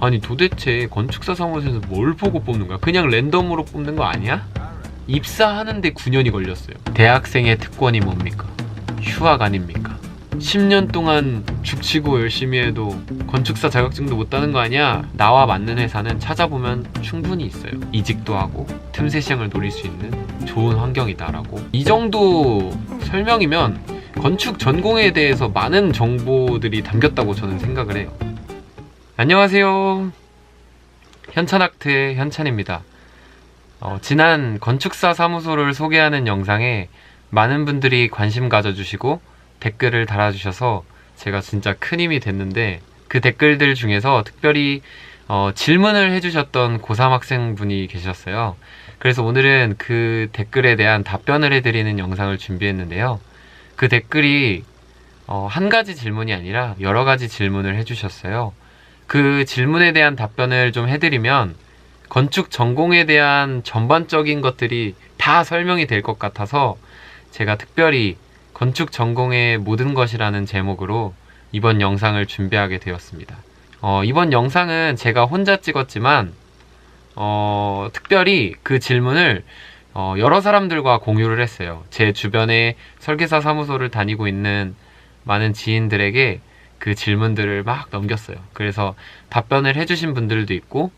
아니 도대체 건축사 사무소에서 뭘 보고 뽑는 거야? 그냥 랜덤으로 뽑는 거 아니야? 입사하는데 9년이 걸렸어요. 대학생의 특권이 뭡니까? 휴학 아닙니까? 10년 동안 죽치고 열심히 해도 건축사 자격증도 못 따는 거 아니야? 나와 맞는 회사는 찾아보면 충분히 있어요. 이직도 하고 틈새 시장을 노릴 수 있는 좋은 환경이다라고. 이 정도 설명이면 건축 전공에 대해서 많은 정보들이 담겼다고 저는 생각을 해요. 안녕하세요. 현찬학트의 현찬입니다. 지난 건축사 사무소를 소개하는 영상에 많은 분들이 관심 가져주시고 댓글을 달아주셔서 제가 진짜 큰 힘이 됐는데, 그 댓글들 중에서 특별히 질문을 해주셨던 고3 학생분이 계셨어요. 그래서 오늘은 그 댓글에 대한 답변을 해드리는 영상을 준비했는데요. 그 댓글이 한 가지 질문이 아니라 여러 가지 질문을 해주셨어요. 그 질문에 대한 답변을 좀 해드리면 건축 전공에 대한 전반적인 것들이 다 설명이 될 것 같아서 제가 특별히 건축 전공의 모든 것이라는 제목으로 이번 영상을 준비하게 되었습니다. 이번 영상은 제가 혼자 찍었지만 특별히 그 질문을 여러 사람들과 공유를 했어요. 제 주변에 설계사 사무소를 다니고 있는 많은 지인들에게 그 질문들을 막 넘겼어요. 그래서 답변을 해주신 분들도 있고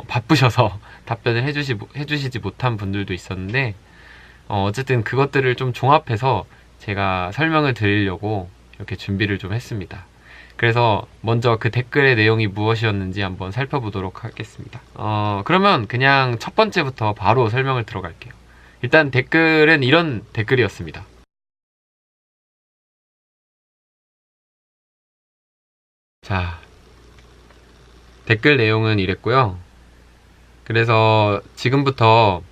바쁘셔서 답변을 해주시지 못한 분들도 있었는데, 어쨌든 그것들을 좀 종합해서 제가 설명을 드리려고 이렇게 준비를 좀 했습니다. 그래서 먼저 그 댓글의 내용이 무엇이었는지 한번 살펴보도록 하겠습니다. 그러면 그냥 첫 번째부터 바로 설명을 들어갈게요. 일단 댓글은 이런 댓글이었습니다. 자, 댓글 내용은 이랬고요. 그래서 지금부터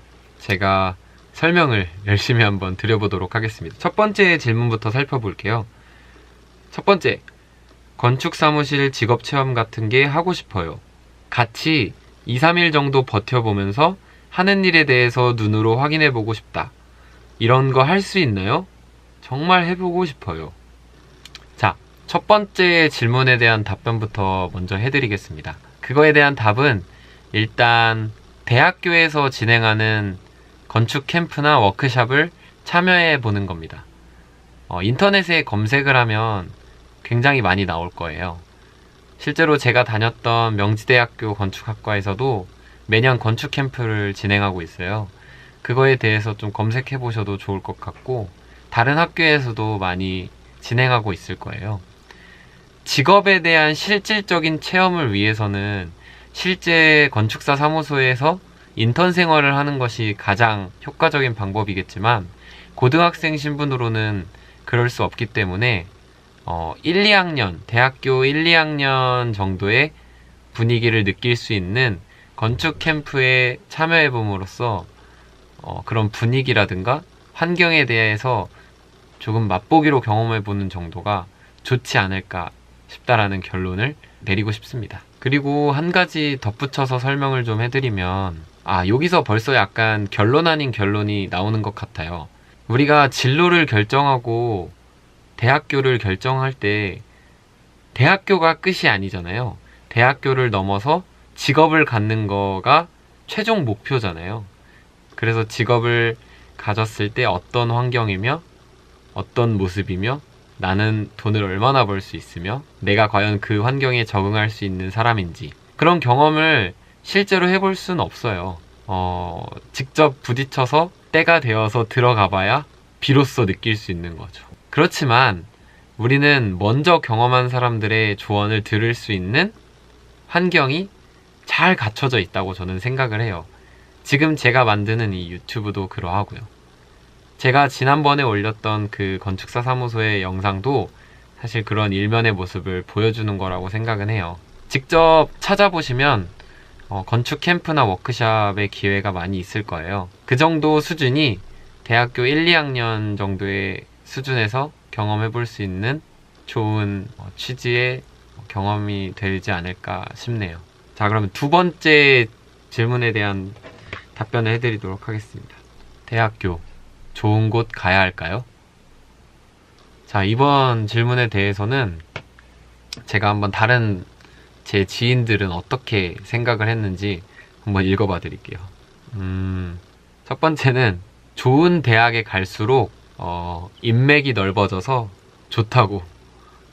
제가 설명을 열심히 한번 드려보도록 하겠습니다. 첫 번째 질문부터 살펴볼게요. 첫 번째, 건축사무실 직업체험 같은 게 하고 싶어요. 같이 2, 3일 정도 버텨보면서 하는 일에 대해서 눈으로 확인해보고 싶다. 이런 거 할 수 있나요? 정말 해보고 싶어요. 자, 첫 번째 질문에 대한 답변부터 먼저 해드리겠습니다. 그거에 대한 답은 일단 대학교에서 진행하는 건축 캠프나 워크샵을 참여해 보는 겁니다. 인터넷에 검색을 하면 굉장히 많이 나올 거예요. 실제로 제가 다녔던 명지대학교 건축학과에서도 매년 건축 캠프를 진행하고 있어요. 그거에 대해서 좀 검색해 보셔도 좋을 것 같고, 다른 학교에서도 많이 진행하고 있을 거예요. 직업에 대한 실질적인 체험을 위해서는 실제 건축사 사무소에서 인턴 생활을 하는 것이 가장 효과적인 방법이겠지만, 고등학생 신분으로는 그럴 수 없기 때문에 1, 2학년, 대학교 1, 2학년 정도의 분위기를 느낄 수 있는 건축 캠프에 참여해봄으로써 그런 분위기라든가 환경에 대해서 조금 맛보기로 경험해보는 정도가 좋지 않을까 싶다라는 결론을 내리고 싶습니다. 그리고 한 가지 덧붙여서 설명을 좀 해드리면, 여기서 벌써 약간 결론 아닌 결론이 나오는 것 같아요. 우리가 진로를 결정하고 대학교를 결정할 때 대학교가 끝이 아니잖아요. 대학교를 넘어서 직업을 갖는 거가 최종 목표잖아요. 그래서 직업을 가졌을 때 어떤 환경이며 어떤 모습이며 나는 돈을 얼마나 벌 수 있으며 내가 과연 그 환경에 적응할 수 있는 사람인지, 그런 경험을 실제로 해볼 수는 없어요. 직접 부딪혀서 때가 되어서 들어가 봐야 비로소 느낄 수 있는 거죠. 그렇지만 우리는 먼저 경험한 사람들의 조언을 들을 수 있는 환경이 잘 갖춰져 있다고 저는 생각을 해요. 지금 제가 만드는 이 유튜브도 그러하고요. 제가 지난번에 올렸던 그 건축사 사무소의 영상도 사실 그런 일면의 모습을 보여주는 거라고 생각은 해요. 직접 찾아보시면 건축 캠프나 워크샵의 기회가 많이 있을 거예요. 그 정도 수준이 대학교 1, 2학년 정도의 수준에서 경험해 볼 수 있는 좋은 취지의 경험이 되지 않을까 싶네요. 자, 그러면 두 번째 질문에 대한 답변을 해드리도록 하겠습니다. 대학교, 좋은 곳 가야 할까요? 자, 이번 질문에 대해서는 제가 한번 다른 제 지인들은 어떻게 생각을 했는지 한번 읽어봐 드릴게요. 첫 번째는 좋은 대학에 갈수록 인맥이 넓어져서 좋다고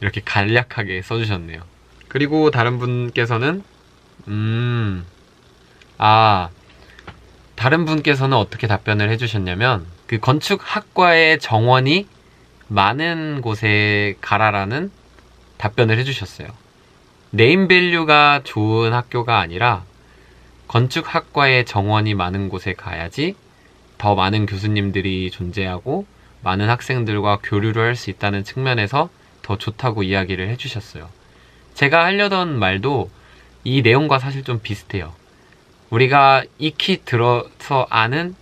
이렇게 간략하게 써주셨네요. 그리고 다른 분께서는 다른 분께서는 어떻게 답변을 해주셨냐면 그 건축학과의 정원이 많은 곳에 가라라는 답변을 해주셨어요. 네임밸류가 좋은 학교가 아니라 건축학과의 정원이 많은 곳에 가야지 더 많은 교수님들이 존재하고 많은 학생들과 교류를 할 수 있다는 측면에서 더 좋다고 이야기를 해주셨어요. 제가 하려던 말도 이 내용과 사실 좀 비슷해요. 우리가 익히 들어서 아는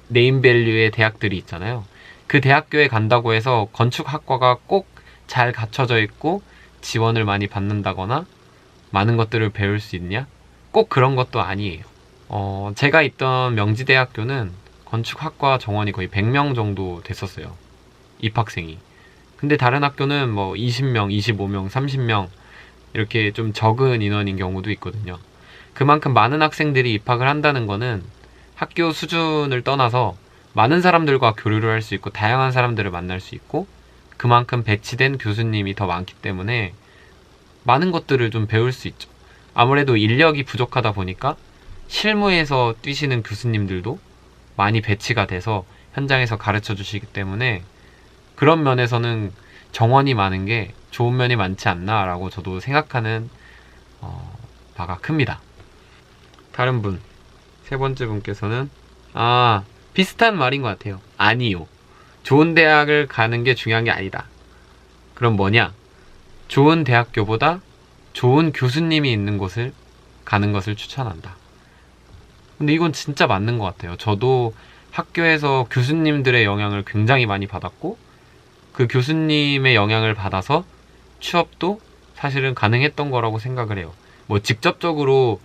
네임밸류의 대학들이 있잖아요. 그 대학교에 간다고 해서 건축학과가 꼭 잘 갖춰져 있고 지원을 많이 받는다거나 많은 것들을 배울 수 있냐? 꼭 그런 것도 아니에요. 제가 있던 명지대학교는 건축학과 정원이 거의 100명 정도 됐었어요. 입학생이. 근데 다른 학교는 뭐 20명, 25명, 30명 이렇게 좀 적은 인원인 경우도 있거든요. 그만큼 많은 학생들이 입학을 한다는 거는 학교 수준을 떠나서 많은 사람들과 교류를 할 수 있고 다양한 사람들을 만날 수 있고 그만큼 배치된 교수님이 더 많기 때문에 많은 것들을 좀 배울 수 있죠. 아무래도 인력이 부족하다 보니까 실무에서 뛰시는 교수님들도 많이 배치가 돼서 현장에서 가르쳐 주시기 때문에 그런 면에서는 정원이 많은 게 좋은 면이 많지 않나 라고 저도 생각하는 바가 큽니다. 다른 분, 세 번째 분께서는 비슷한 말인 것 같아요. 아니요. 좋은 대학을 가는 게 중요한 게 아니다. 그럼 뭐냐? 좋은 대학교보다 좋은 교수님이 있는 곳을 가는 것을 추천한다. 근데 이건 진짜 맞는 것 같아요. 저도 학교에서 교수님들의 영향을 굉장히 많이 받았고 그 교수님의 영향을 받아서 취업도 사실은 가능했던 거라고 생각을 해요. 뭐 직접적으로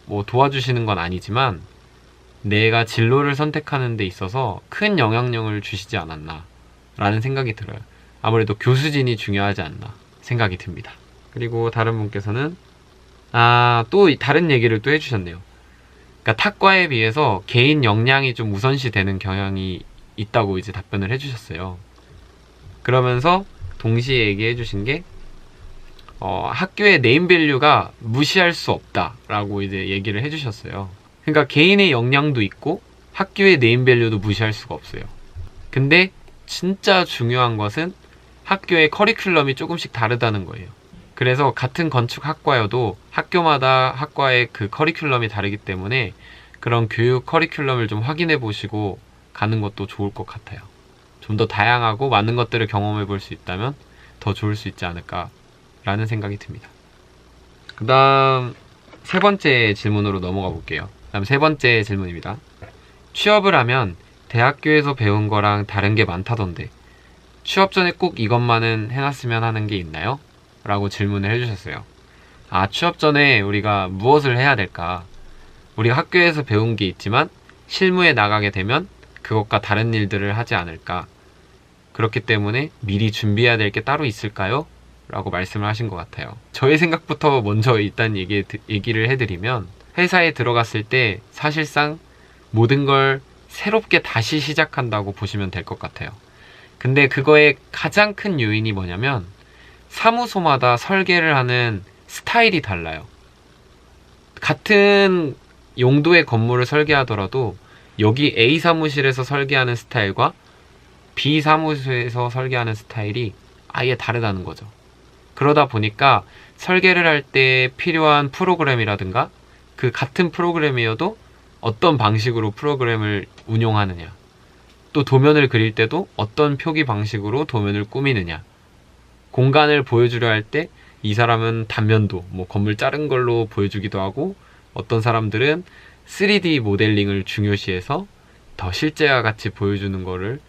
뭐 도와주시는 건 아니지만 내가 진로를 선택하는 데 있어서 큰 영향력을 주시지 않았나 라는 생각이 들어요. 아무래도 교수진이 중요하지 않나 생각이 듭니다. 그리고 다른 분께서는 또 다른 얘기를 또 해주셨네요. 그러니까 탁과에 비해서 개인 역량이 좀 우선시 되는 경향이 있다고 이제 답변을 해주셨어요. 그러면서 동시에 얘기해 주신 게 학교의 네임밸류가 무시할 수 없다라고 이제 얘기를 해주셨어요. 그러니까 개인의 역량도 있고 학교의 네임밸류도 무시할 수가 없어요. 근데 진짜 중요한 것은 학교의 커리큘럼이 조금씩 다르다는 거예요. 그래서 같은 건축학과여도 학교마다 학과의 그 커리큘럼이 다르기 때문에 그런 교육 커리큘럼을 좀 확인해 보시고 가는 것도 좋을 것 같아요. 좀 더 다양하고 많은 것들을 경험해 볼 수 있다면 더 좋을 수 있지 않을까라는 생각이 듭니다. 그 다음 세 번째 질문으로 넘어가 볼게요. 다음 세 번째 질문입니다. 취업을 하면 대학교에서 배운 거랑 다른 게 많다던데 취업 전에 꼭 이것만은 해놨으면 하는 게 있나요? 라고 질문을 해주셨어요. 취업 전에 우리가 무엇을 해야 될까? 우리가 학교에서 배운 게 있지만 실무에 나가게 되면 그것과 다른 일들을 하지 않을까? 그렇기 때문에 미리 준비해야 될 게 따로 있을까요? 라고 말씀을 하신 것 같아요. 저의 생각부터 먼저 일단 얘기를 해드리면 회사에 들어갔을 때 사실상 모든 걸 새롭게 다시 시작한다고 보시면 될 것 같아요. 근데 그거의 가장 큰 요인이 뭐냐면 사무소마다 설계를 하는 스타일이 달라요. 같은 용도의 건물을 설계하더라도 여기 A 사무실에서 설계하는 스타일과 B 사무소에서 설계하는 스타일이 아예 다르다는 거죠. 그러다 보니까 설계를 할 때 필요한 프로그램이라든가 그 같은 프로그램이어도 어떤 방식으로 프로그램을 운용하느냐, 또 도면을 그릴 때도 어떤 표기 방식으로 도면을 꾸미느냐, 공간을 보여주려 할 때 이 사람은 단면도 뭐 건물 자른 걸로 보여주기도 하고 어떤 사람들은 3D 모델링을 중요시해서 더 실제와 같이 보여주는 거를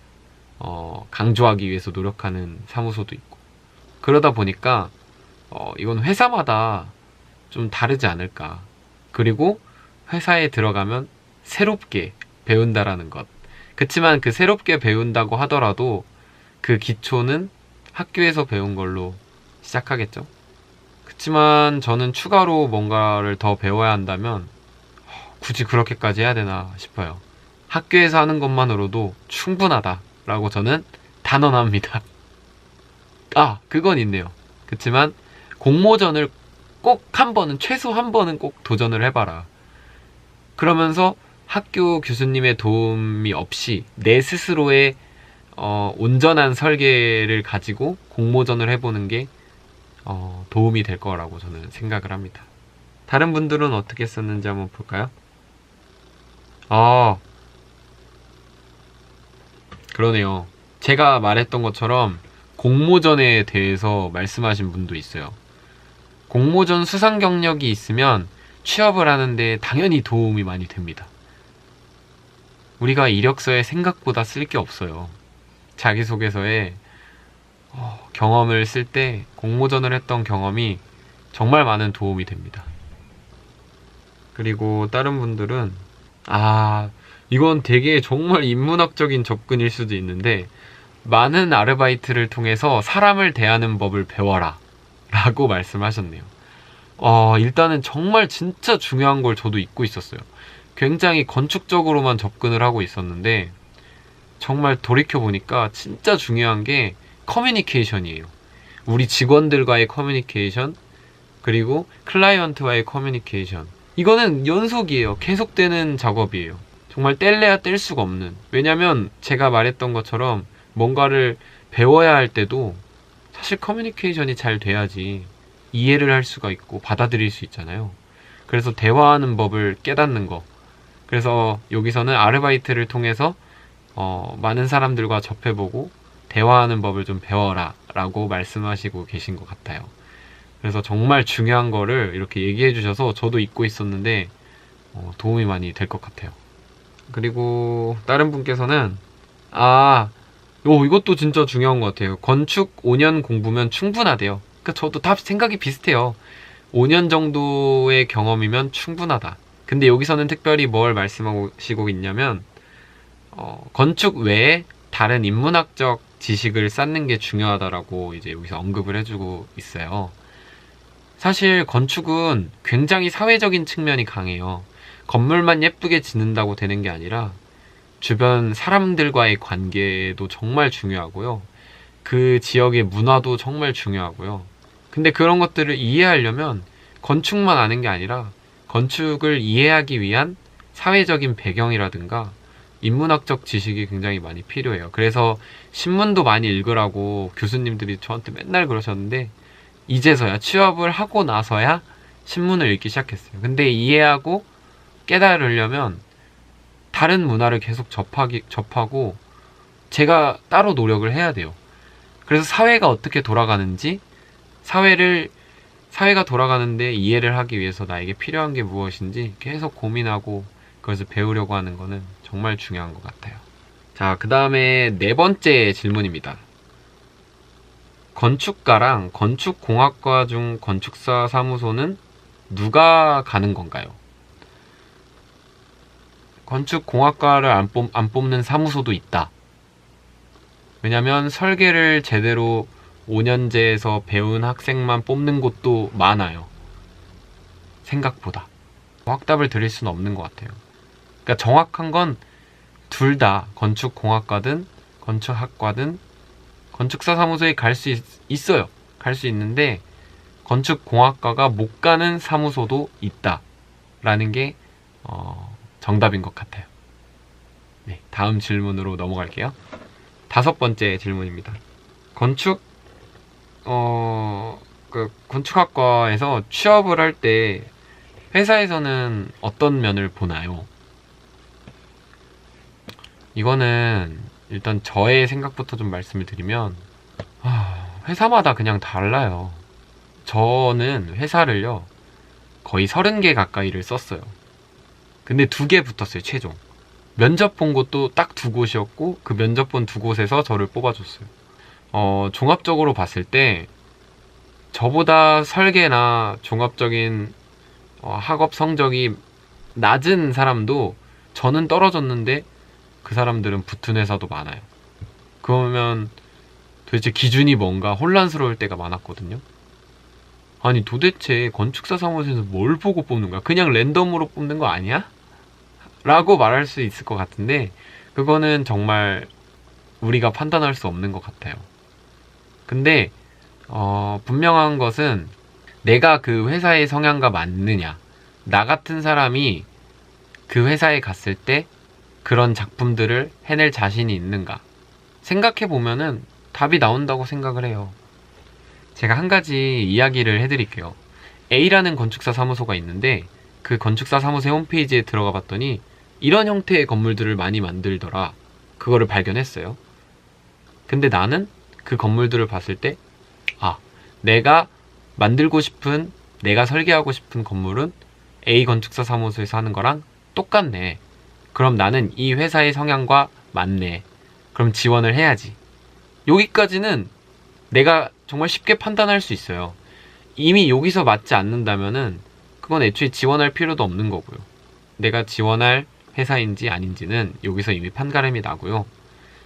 강조하기 위해서 노력하는 사무소도 있고, 그러다 보니까 이건 회사마다 좀 다르지 않을까. 그리고 회사에 들어가면 새롭게 배운다라는 것. 그치만 그 새롭게 배운다고 하더라도 그 기초는 학교에서 배운 걸로 시작하겠죠. 그렇지만 저는 추가로 뭔가를 더 배워야 한다면 굳이 그렇게까지 해야 되나 싶어요. 학교에서 하는 것만으로도 충분하다라고 저는 단언합니다. 아, 그건 있네요. 그렇지만 공모전을 꼭 한 번은, 최소 한 번은 꼭 도전을 해봐라. 그러면서 학교 교수님의 도움이 없이 내 스스로의 온전한 설계를 가지고 공모전을 해보는 게 도움이 될 거라고 저는 생각을 합니다. 다른 분들은 어떻게 썼는지 한번 볼까요? 그러네요. 제가 말했던 것처럼 공모전에 대해서 말씀하신 분도 있어요. 공모전 수상 경력이 있으면 취업을 하는데 당연히 도움이 많이 됩니다. 우리가 이력서에 생각보다 쓸 게 없어요. 자기소개서에 경험을 쓸 때 공모전을 했던 경험이 정말 많은 도움이 됩니다. 그리고 다른 분들은 이건 되게 정말 인문학적인 접근일 수도 있는데, 많은 아르바이트를 통해서 사람을 대하는 법을 배워라 라고 말씀하셨네요. 일단은 정말 진짜 중요한 걸 저도 잊고 있었어요. 굉장히 건축적으로만 접근을 하고 있었는데 정말 돌이켜보니까 진짜 중요한 게 커뮤니케이션이에요. 우리 직원들과의 커뮤니케이션, 그리고 클라이언트와의 커뮤니케이션. 이거는 연속이에요. 계속되는 작업이에요. 정말 뗄래야 뗄 수가 없는. 왜냐면 제가 말했던 것처럼 뭔가를 배워야 할 때도 사실 커뮤니케이션이 잘 돼야지 이해를 할 수가 있고 받아들일 수 있잖아요. 그래서 대화하는 법을 깨닫는 거. 그래서 여기서는 아르바이트를 통해서 많은 사람들과 접해보고 대화하는 법을 좀 배워라 라고 말씀하시고 계신 것 같아요. 그래서 정말 중요한 거를 이렇게 얘기해 주셔서 저도 잊고 있었는데 도움이 많이 될 것 같아요. 그리고 다른 분께서는 이것도 진짜 중요한 것 같아요. 건축 5년 공부면 충분하대요. 그러니까 저도 다 생각이 비슷해요. 5년 정도의 경험이면 충분하다. 근데 여기서는 특별히 뭘 말씀하시고 있냐면 건축 외에 다른 인문학적 지식을 쌓는 게 중요하다라고 이제 여기서 언급을 해주고 있어요. 사실 건축은 굉장히 사회적인 측면이 강해요. 건물만 예쁘게 짓는다고 되는 게 아니라 주변 사람들과의 관계도 정말 중요하고요. 그 지역의 문화도 정말 중요하고요. 근데 그런 것들을 이해하려면 건축만 아는 게 아니라 건축을 이해하기 위한 사회적인 배경이라든가 인문학적 지식이 굉장히 많이 필요해요. 그래서 신문도 많이 읽으라고 교수님들이 저한테 맨날 그러셨는데, 이제서야 취업을 하고 나서야 신문을 읽기 시작했어요. 근데 이해하고 깨달으려면 다른 문화를 계속 접하고 제가 따로 노력을 해야 돼요. 그래서 사회가 어떻게 돌아가는지, 사회가 돌아가는데 이해를 하기 위해서 나에게 필요한 게 무엇인지 계속 고민하고 그것을 배우려고 하는 거는 정말 중요한 것 같아요. 자, 그 다음에 4번째 질문입니다. 건축가랑 건축공학과 중 건축사 사무소는 누가 가는 건가요? 건축공학과를 안 뽑는 사무소도 있다. 왜냐면 설계를 제대로 5년제에서 배운 학생만 뽑는 곳도 많아요. 생각보다. 확답을 드릴 수는 없는 것 같아요. 그러니까 정확한 건 둘 다 건축공학과든 건축학과든 건축사 사무소에 갈 수 있어요. 갈 수 있는데 건축공학과가 못 가는 사무소도 있다 라는 게 정답인 것 같아요. 네, 다음 질문으로 넘어갈게요. 5번째 질문입니다. 건축학과에서 취업을 할 때 회사에서는 어떤 면을 보나요? 이거는 일단 저의 생각부터 좀 말씀을 드리면 회사마다 그냥 달라요. 저는 회사를요 거의 30개 가까이를 썼어요. 근데 2개 붙었어요, 최종. 면접 본 곳도 딱 2곳이었고 그 면접 본 2곳에서 저를 뽑아줬어요. 종합적으로 봤을 때 저보다 설계나 종합적인 학업 성적이 낮은 사람도 저는 떨어졌는데 그 사람들은 붙은 회사도 많아요. 그러면 도대체 기준이 뭔가 혼란스러울 때가 많았거든요. 아니 도대체 건축사 사무소에서 뭘 보고 뽑는 거야? 그냥 랜덤으로 뽑는 거 아니야? 라고 말할 수 있을 것 같은데 그거는 정말 우리가 판단할 수 없는 것 같아요. 근데 분명한 것은 내가 그 회사의 성향과 맞느냐, 나 같은 사람이 그 회사에 갔을 때 그런 작품들을 해낼 자신이 있는가 생각해 보면은 답이 나온다고 생각을 해요. 제가 한 가지 이야기를 해드릴게요. A라는 건축사 사무소가 있는데 그 건축사 사무소 홈페이지에 들어가 봤더니 이런 형태의 건물들을 많이 만들더라. 그거를 발견했어요. 근데 나는 그 건물들을 봤을 때 내가 만들고 싶은, 내가 설계하고 싶은 건물은 A 건축사 사무소에서 하는 거랑 똑같네. 그럼 나는 이 회사의 성향과 맞네. 그럼 지원을 해야지. 여기까지는 내가 정말 쉽게 판단할 수 있어요. 이미 여기서 맞지 않는다면은 그건 애초에 지원할 필요도 없는 거고요. 내가 지원할 회사인지 아닌지는 여기서 이미 판가름이 나고요.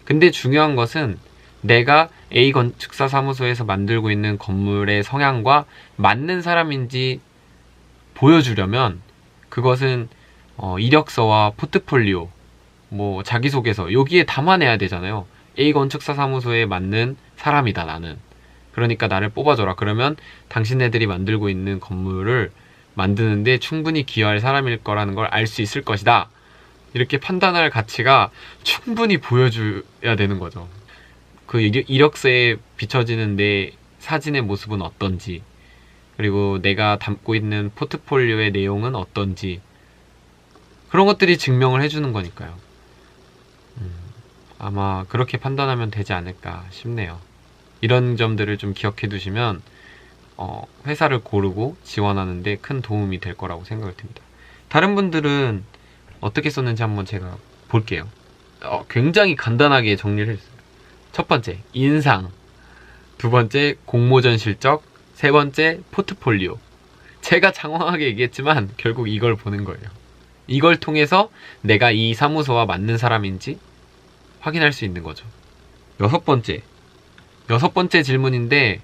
근데 중요한 것은 내가 A 건축사 사무소에서 만들고 있는 건물의 성향과 맞는 사람인지 보여주려면 그것은 이력서와 포트폴리오, 뭐 자기소개서 여기에 담아내야 되잖아요. A 건축사 사무소에 맞는 사람이다 나는. 그러니까 나를 뽑아줘라. 그러면 당신네들이 만들고 있는 건물을 만드는데 충분히 기여할 사람일 거라는 걸 알 수 있을 것이다. 이렇게 판단할 가치가 충분히 보여줘야 되는 거죠. 그 이력서에 비춰지는 내 사진의 모습은 어떤지, 그리고 내가 담고 있는 포트폴리오의 내용은 어떤지, 그런 것들이 증명을 해주는 거니까요. 아마 그렇게 판단하면 되지 않을까 싶네요. 이런 점들을 좀 기억해 두시면 회사를 고르고 지원하는데 큰 도움이 될 거라고 생각을 듭니다. 다른 분들은 어떻게 썼는지 한번 제가 볼게요. 굉장히 간단하게 정리를 했어요. 첫 번째, 인상. 두 번째, 공모전 실적. 세 번째, 포트폴리오. 제가 장황하게 얘기했지만 결국 이걸 보는 거예요. 이걸 통해서 내가 이 사무소와 맞는 사람인지 확인할 수 있는 거죠. 여섯 번째 질문인데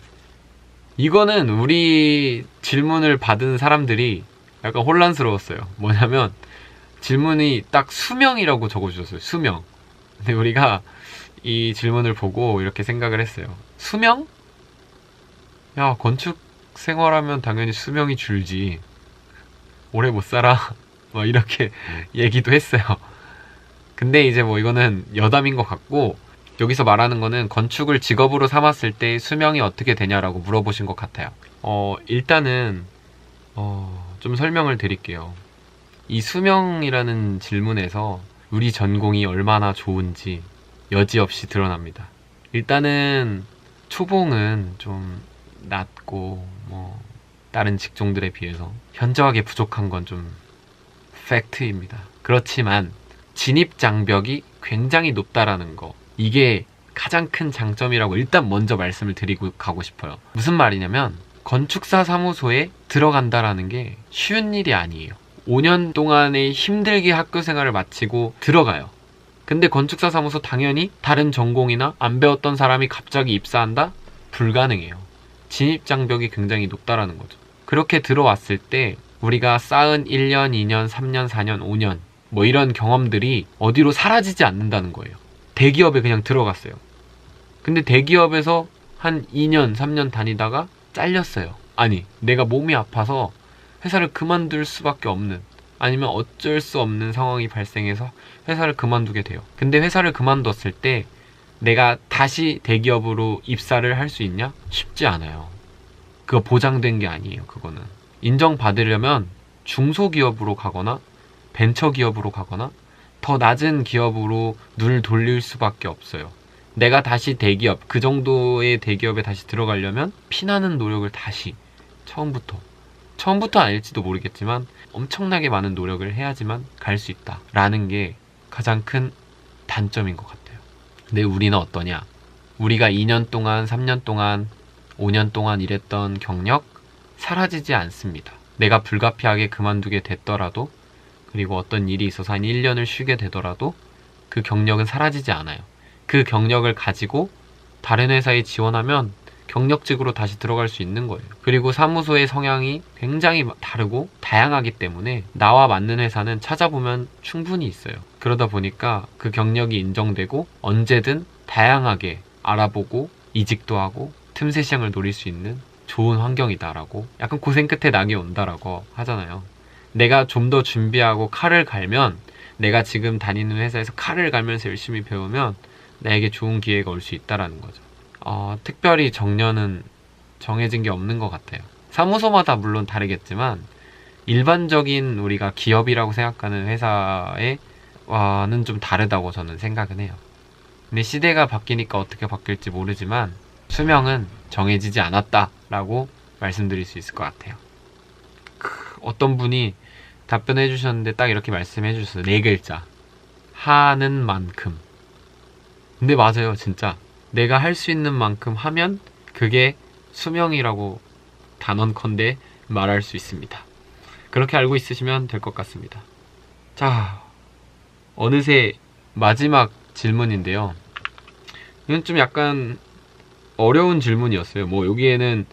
이거는 우리 질문을 받은 사람들이 약간 혼란스러웠어요. 뭐냐면 질문이 딱 수명이라고 적어주셨어요. 수명. 근데 우리가 이 질문을 보고 이렇게 생각을 했어요. 수명? 야, 건축 생활하면 당연히 수명이 줄지. 오래 못 살아. 뭐 이렇게 얘기도 했어요. 근데 이제 뭐 이거는 여담인 것 같고 여기서 말하는 거는 건축을 직업으로 삼았을 때 수명이 어떻게 되냐라고 물어보신 것 같아요. 일단은 좀 설명을 드릴게요. 이 수명이라는 질문에서 우리 전공이 얼마나 좋은지 여지없이 드러납니다. 일단은 초봉은 좀 낮고 뭐 다른 직종들에 비해서 현저하게 부족한 건 좀 팩트입니다. 그렇지만 진입 장벽이 굉장히 높다라는 거, 이게 가장 큰 장점이라고 일단 먼저 말씀을 드리고 가고 싶어요. 무슨 말이냐면 건축사 사무소에 들어간다라는 게 쉬운 일이 아니에요. 5년 동안의 힘들게 학교 생활을 마치고 들어가요. 근데 건축사 사무소 당연히 다른 전공이나 안 배웠던 사람이 갑자기 입사한다? 불가능해요. 진입 장벽이 굉장히 높다라는 거죠. 그렇게 들어왔을 때 우리가 쌓은 1년, 2년, 3년, 4년, 5년 뭐 이런 경험들이 어디로 사라지지 않는다는 거예요. 대기업에 그냥 들어갔어요. 근데 대기업에서 한 2년, 3년 다니다가 잘렸어요. 아니, 내가 몸이 아파서 회사를 그만둘 수밖에 없는, 아니면 어쩔 수 없는 상황이 발생해서 회사를 그만두게 돼요. 근데 회사를 그만뒀을 때 내가 다시 대기업으로 입사를 할 수 있냐? 쉽지 않아요. 그거 보장된 게 아니에요. 그거는 인정받으려면 중소기업으로 가거나 벤처기업으로 가거나 더 낮은 기업으로 눈을 돌릴 수밖에 없어요. 내가 다시 대기업, 그 정도의 대기업에 다시 들어가려면 피나는 노력을 다시 처음부터 아닐지도 모르겠지만 엄청나게 많은 노력을 해야지만 갈 수 있다라는 게 가장 큰 단점인 것 같아요. 근데 우리는 어떠냐? 우리가 2년 동안, 3년 동안, 5년 동안 일했던 경력 사라지지 않습니다. 내가 불가피하게 그만두게 됐더라도, 그리고 어떤 일이 있어서 한 1년을 쉬게 되더라도 그 경력은 사라지지 않아요. 그 경력을 가지고 다른 회사에 지원하면 경력직으로 다시 들어갈 수 있는 거예요. 그리고 사무소의 성향이 굉장히 다르고 다양하기 때문에 나와 맞는 회사는 찾아보면 충분히 있어요. 그러다 보니까 그 경력이 인정되고 언제든 다양하게 알아보고 이직도 하고 틈새 시장을 노릴 수 있는 좋은 환경이다라고, 약간 고생 끝에 낙이 온다라고 하잖아요. 내가 좀 더 준비하고 칼을 갈면, 내가 지금 다니는 회사에서 칼을 갈면서 열심히 배우면 나에게 좋은 기회가 올 수 있다라는 거죠. 특별히 정년은 정해진 게 없는 것 같아요. 사무소마다 물론 다르겠지만 일반적인 우리가 기업이라고 생각하는 회사와는 좀 다르다고 저는 생각은 해요. 근데 시대가 바뀌니까 어떻게 바뀔지 모르지만 수명은 정해지지 않았다라고 말씀드릴 수 있을 것 같아요. 어떤 분이 답변해 주셨는데 딱 이렇게 말씀해 주셨어요. 4글자. 하는 만큼. 근데 맞아요, 진짜. 내가 할 수 있는 만큼 하면 그게 수명이라고 단언컨대 말할 수 있습니다. 그렇게 알고 있으시면 될 것 같습니다. 자, 어느새 마지막 질문인데요. 이건 좀 약간 어려운 질문이었어요. 여기에는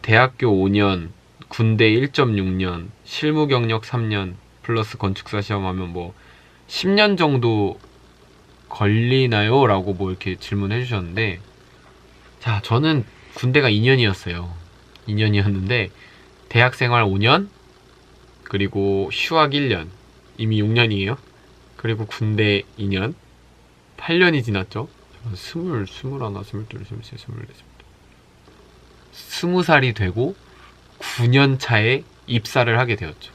대학교 5년, 군대 1.6년, 실무 경력 3년, 플러스 건축사 시험하면 10년 정도 걸리나요? 라고 이렇게 질문해 주셨는데, 자, 저는 군대가 2년이었어요. 2년이었는데, 대학생활 5년, 그리고 휴학 1년, 이미 6년이에요. 그리고 군대 2년, 8년이 지났죠. 21, 22, 23, 24, 20살이 되고 9년 차에 입사를 하게 되었죠.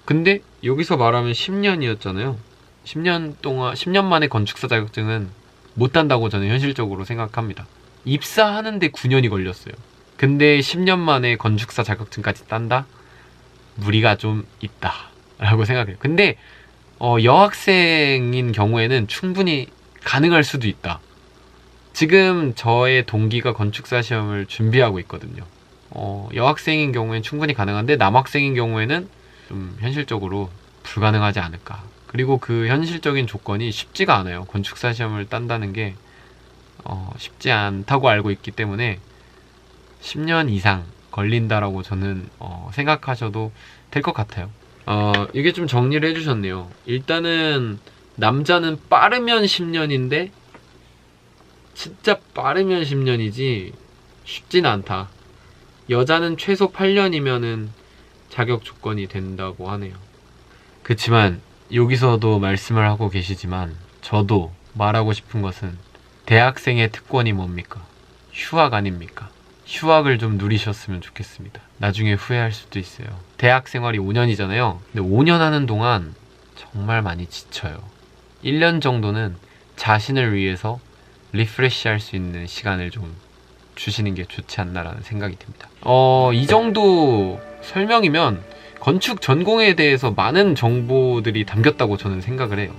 근데 여기서 말하면 10년이었잖아요. 10년 만에 건축사 자격증은 못 딴다고 저는 현실적으로 생각합니다. 입사하는데 9년이 걸렸어요. 근데 10년 만에 건축사 자격증까지 딴다? 무리가 좀 있다 라고 생각해요. 근데 여학생인 경우에는 충분히 가능할 수도 있다. 지금 저의 동기가 건축사 시험을 준비하고 있거든요. 여학생인 경우에는 충분히 가능한데 남학생인 경우에는 좀 현실적으로 불가능하지 않을까. 그리고 그 현실적인 조건이 쉽지가 않아요. 건축사 시험을 딴다는 게 쉽지 않다고 알고 있기 때문에 10년 이상 걸린다라고 저는 생각하셔도 될 것 같아요. 이게 좀 정리를 해주셨네요. 일단은 남자는 빠르면 10년인데 진짜 빠르면 10년이지 쉽진 않다. 여자는 최소 8년이면은 자격 조건이 된다고 하네요. 그치만 여기서도 말씀을 하고 계시지만 저도 말하고 싶은 것은 대학생의 특권이 뭡니까? 휴학 아닙니까? 휴학을 좀 누리셨으면 좋겠습니다. 나중에 후회할 수도 있어요. 대학 생활이 5년이잖아요. 근데 5년 하는 동안 정말 많이 지쳐요. 1년 정도는 자신을 위해서 리프레시 할 수 있는 시간을 좀 주시는 게 좋지 않나라는 생각이 듭니다. 이 정도 설명이면 건축 전공에 대해서 많은 정보들이 담겼다고 저는 생각을 해요.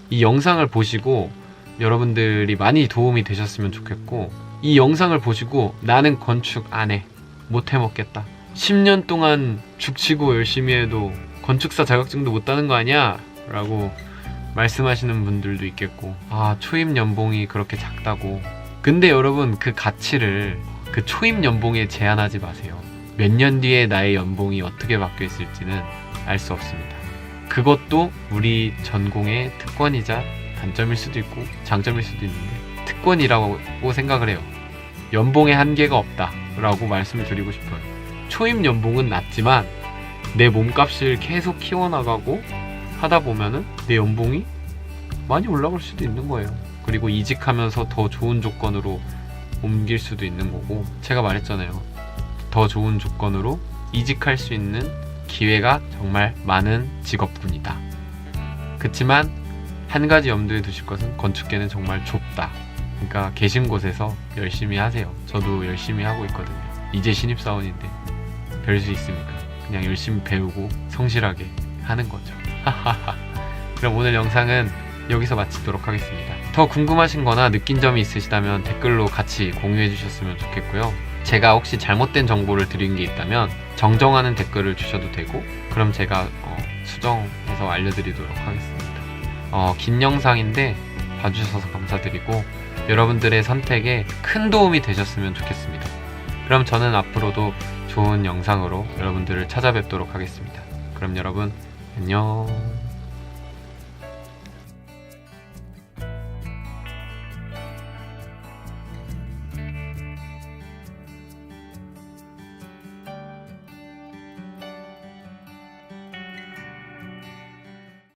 이 영상을 보시고 여러분들이 많이 도움이 되셨으면 좋겠고, 이 영상을 보시고 나는 건축 안 해, 못 해먹겠다, 10년 동안 죽치고 열심히 해도 건축사 자격증도 못 따는 거 아니야? 라고 말씀하시는 분들도 있겠고, 초임 연봉이 그렇게 작다고. 근데 여러분, 그 가치를 그 초임 연봉에 제한하지 마세요. 몇 년 뒤에 나의 연봉이 어떻게 바뀌어 있을지는 알 수 없습니다. 그것도 우리 전공의 특권이자 단점일 수도 있고 장점일 수도 있는데 특권이라고 생각을 해요. 연봉에 한계가 없다 라고 말씀을 드리고 싶어요. 초임 연봉은 낮지만 내 몸값을 계속 키워나가고 하다 보면은 내 연봉이 많이 올라갈 수도 있는 거예요. 그리고 이직하면서 더 좋은 조건으로 옮길 수도 있는 거고, 제가 말했잖아요. 더 좋은 조건으로 이직할 수 있는 기회가 정말 많은 직업군이다. 그치만 한 가지 염두에 두실 것은 건축계는 정말 좁다. 그러니까 계신 곳에서 열심히 하세요. 저도 열심히 하고 있거든요. 이제 신입사원인데 별 수 있습니까? 그냥 열심히 배우고 성실하게 하는 거죠. 그럼 오늘 영상은 여기서 마치도록 하겠습니다. 더 궁금하신 거나 느낀 점이 있으시다면 댓글로 같이 공유해 주셨으면 좋겠고요. 제가 혹시 잘못된 정보를 드린 게 있다면 정정하는 댓글을 주셔도 되고, 그럼 제가 수정해서 알려드리도록 하겠습니다. 긴 영상인데 봐주셔서 감사드리고, 여러분들의 선택에 큰 도움이 되셨으면 좋겠습니다. 그럼 저는 앞으로도 좋은 영상으로 여러분들을 찾아뵙도록 하겠습니다. 그럼 여러분 안녕.